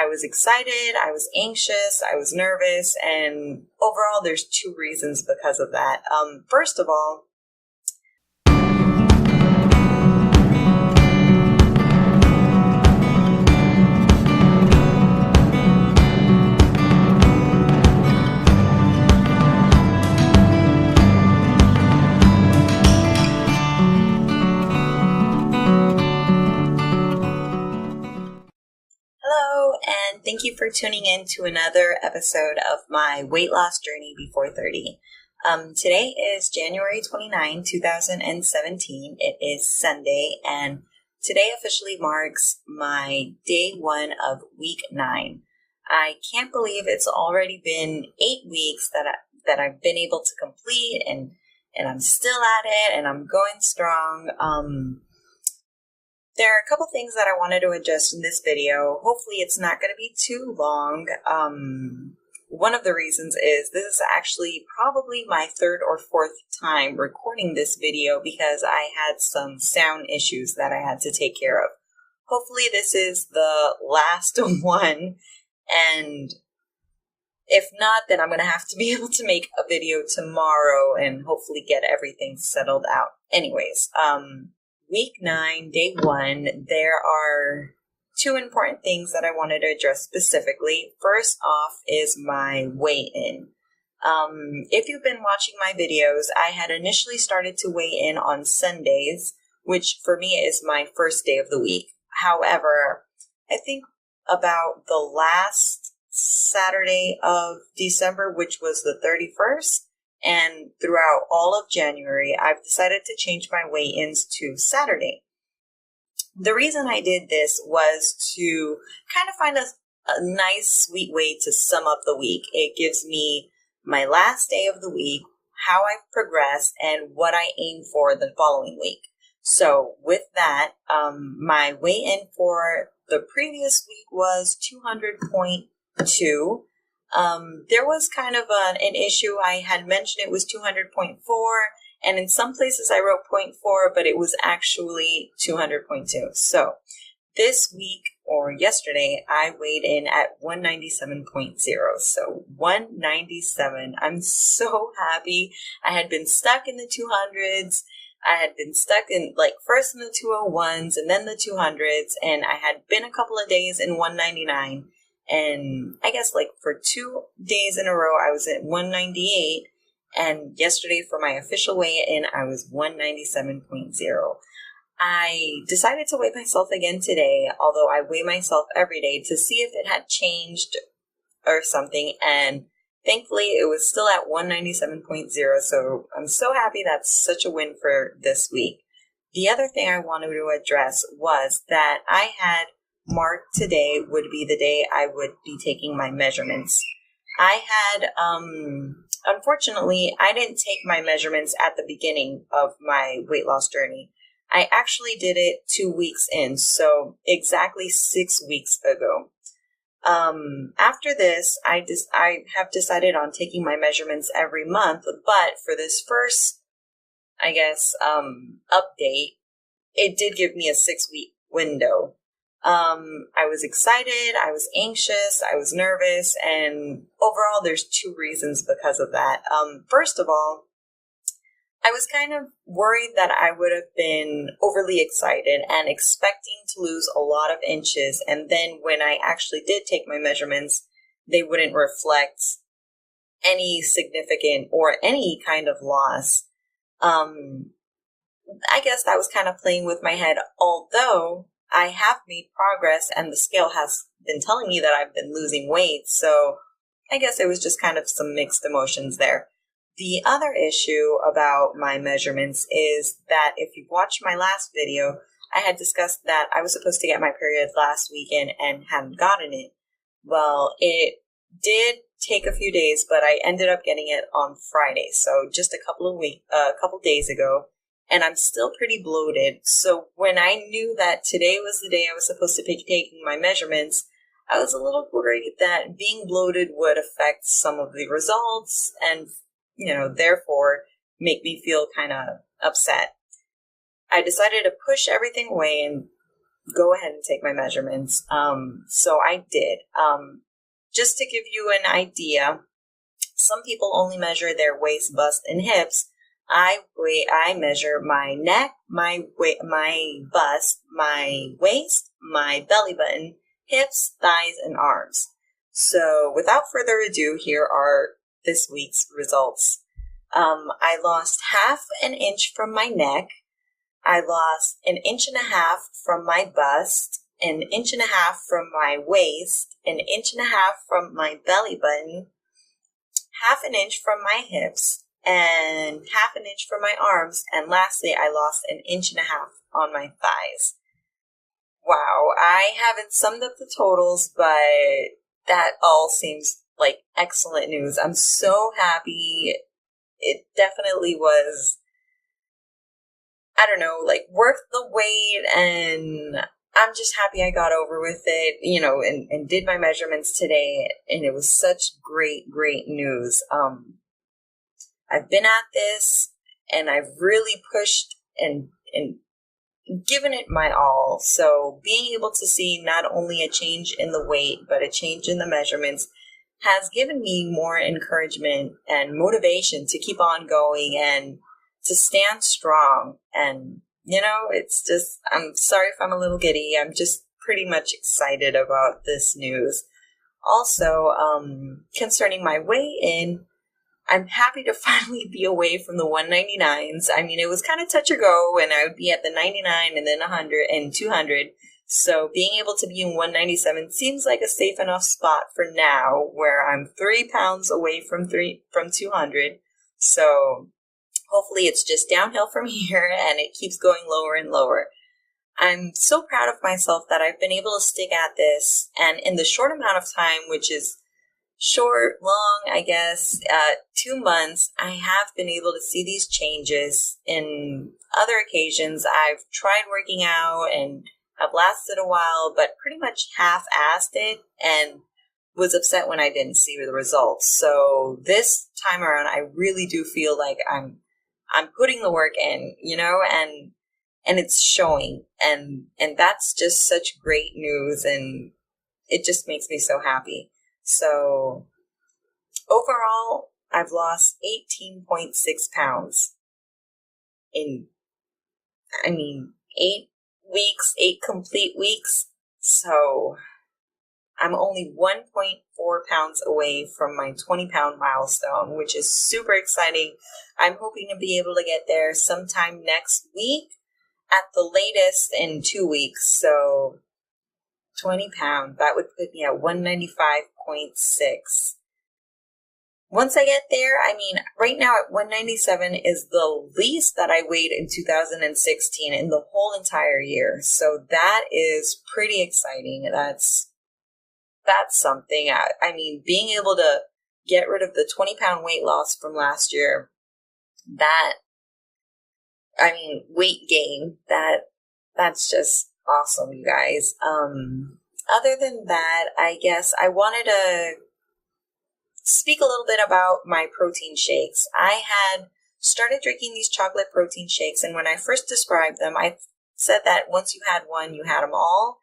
was excited, I was anxious, I was nervous, and overall there's two reasons because of that. First of all, hello, and thank you for tuning in to another episode of my weight loss journey before 30. Today is January 29, 2017. It is Sunday, and today officially marks my day 1 of week 9. I can't believe it's already been 8 weeks that I've been able to complete, and I'm still at it, and I'm going strong. There are a couple things that I wanted to adjust in this video. Hopefully it's not going to be too long. One of the reasons is this is actually probably my 3rd or 4th time recording this video because I had some sound issues that I had to take care of. Hopefully this is the last one, and if not, then I'm going to have to be able to make a video tomorrow and hopefully get everything settled out. Anyways, Week 9, day 1, there are 2 important things that I wanted to address specifically. First off is my weigh-in. If you've been watching my videos, I had initially started to weigh in on Sundays, which for me is my first day of the week. However, I think about the last Saturday of December, which was the 31st, and throughout all of January, I've decided to change my weigh-ins to Saturday. The reason I did this was to kind of find a nice, sweet way to sum up the week. It gives me my last day of the week, how I've progressed, and what I aim for the following week. So with that, my weigh-in for the previous week was 200.2. There was kind of an issue. I had mentioned it was 200.4, and in some places I wrote 0.4, but it was actually 200.2. So this week, or yesterday, I weighed in at 197.0. So 197. I'm so happy. I had been stuck in the 200s. I had been stuck in, first in the 201s and then the 200s, and I had been a couple of days in 199. And I guess for 2 days in a row, I was at 198. And yesterday for my official weigh-in, I was 197.0. I decided to weigh myself again today, although I weigh myself every day, to see if it had changed or something. And thankfully, it was still at 197.0. So I'm so happy. That's such a win for this week. The other thing I wanted to address was that I had marked today would be the day I would be taking my measurements. I had, unfortunately, I didn't take my measurements at the beginning of my weight loss journey. I actually did it 2 weeks in, so exactly 6 weeks ago. After this, I have decided on taking my measurements every month, but for this first, update, it did give me a 6-week window. I was excited, I was anxious, I was nervous, and overall there's 2 reasons because of that. First of all, I was kind of worried that I would have been overly excited and expecting to lose a lot of inches, and then when I actually did take my measurements, they wouldn't reflect any significant or any kind of loss. I guess that was kind of playing with my head, although I have made progress and the scale has been telling me that I've been losing weight. So I guess it was just kind of some mixed emotions there. The other issue about my measurements is that if you've watched my last video, I had discussed that I was supposed to get my period last weekend and hadn't gotten it. Well, it did take a few days, but I ended up getting it on Friday. So just a couple days ago. And I'm still pretty bloated. So when I knew that today was the day I was supposed to be taking my measurements, I was a little worried that being bloated would affect some of the results and, therefore make me feel kind of upset. I decided to push everything away and go ahead and take my measurements. So I did. Just to give you an idea, some people only measure their waist, bust, and hips. I measure my neck, my bust, my waist, my belly button, hips, thighs, and arms. So without further ado, here are this week's results. I lost 1/2 inch from my neck. I lost 1.5 inches from my bust, 1.5 inches from my waist, 1.5 inches from my belly button, 1/2 inch from my hips, and 1/2 inch from my arms, and lastly, I lost 1.5 inches on my thighs. Wow, I haven't summed up the totals, but that all seems like excellent news. I'm so happy. It definitely was, I don't know, like worth the wait, and I'm just happy I got over with it, you know, and did my measurements today, and it was such great news. I've been at this, and I've really pushed and given it my all. So being able to see not only a change in the weight, but a change in the measurements has given me more encouragement and motivation to keep on going and to stand strong. And, you know, it's just, I'm sorry if I'm a little giddy. I'm just pretty much excited about this news. Also, concerning my weigh-in, I'm happy to finally be away from the 199s. I mean, it was kind of touch or go, and I would be at the 99 and then 100 and 200. So being able to be in 197 seems like a safe enough spot for now, where I'm 3 pounds away from 200. So hopefully it's just downhill from here, and it keeps going lower and lower. I'm so proud of myself that I've been able to stick at this, and in the short amount of time, which is short, long, I guess, 2 months, I have been able to see these changes. In other occasions, I've tried working out and I've lasted a while, but pretty much half-assed it and was upset when I didn't see the results. So this time around, I really do feel like I'm putting the work in, you know, and it's showing, and that's just such great news, and it just makes me so happy. So overall, I've lost 18.6 pounds in, 8 weeks, 8 complete weeks. So I'm only 1.4 pounds away from my 20-pound milestone, which is super exciting. I'm hoping to be able to get there sometime next week, at the latest in 2 weeks. So 20 pounds, that would put me at 195.6. Once I get there, right now at 197 is the least that I weighed in 2016 in the whole entire year. So that is pretty exciting. That's something. Being able to get rid of the 20-pound weight loss from last year, weight gain, that's just awesome, you guys. Other than that, I guess I wanted to speak a little bit about my protein shakes. I had started drinking these chocolate protein shakes, and when I first described them, I said that once you had one, you had them all.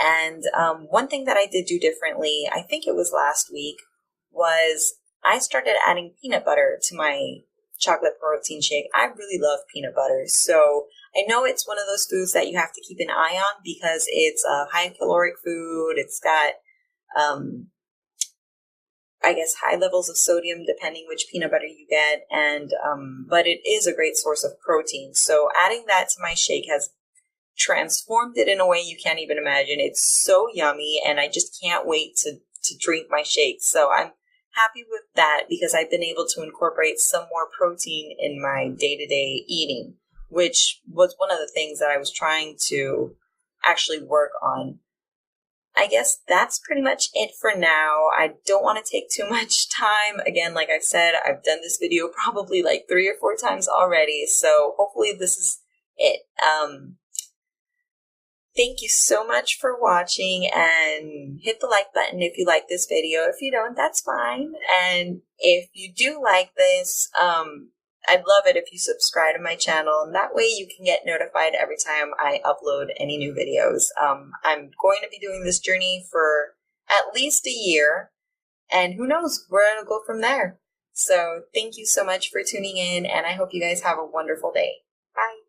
And one thing that I did do differently, I think it was last week, was I started adding peanut butter to my chocolate protein shake. I really love peanut butter, so I know it's one of those foods that you have to keep an eye on because it's a high caloric food. It's got, high levels of sodium depending which peanut butter you get, and but it is a great source of protein. So adding that to my shake has transformed it in a way you can't even imagine. It's so yummy, and I just can't wait to drink my shake. So I'm happy with that because I've been able to incorporate some more protein in my day-to-day eating, which was one of the things that I was trying to actually work on. I guess that's pretty much it for now. I don't want to take too much time. Again, like I said, I've done this video probably like 3 or 4 times already, so hopefully this is it. Thank you so much for watching, and hit the like button if you like this video. If you don't, that's fine. And if you do like this, I'd love it if you subscribe to my channel, and that way you can get notified every time I upload any new videos. I'm going to be doing this journey for at least a year, and who knows, we're going to go from there. So thank you so much for tuning in, and I hope you guys have a wonderful day. Bye.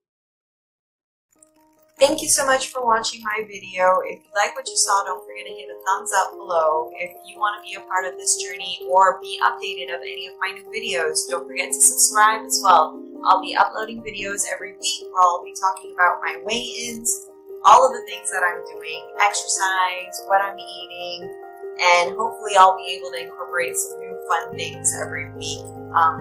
Thank you so much for watching my video. If you like what you saw, don't forget to hit a thumbs up below. If you want to be a part of this journey or be updated of any of my new videos, don't forget to subscribe as well. I'll be uploading videos every week where I'll be talking about my weigh-ins, all of the things that I'm doing, exercise, what I'm eating, and hopefully I'll be able to incorporate some new fun things every week.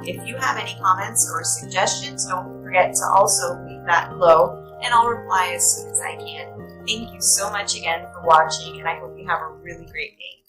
If you have any comments or suggestions, don't forget to also leave that below, and I'll reply as soon as I can. Thank you so much again for watching, and I hope you have a really great day.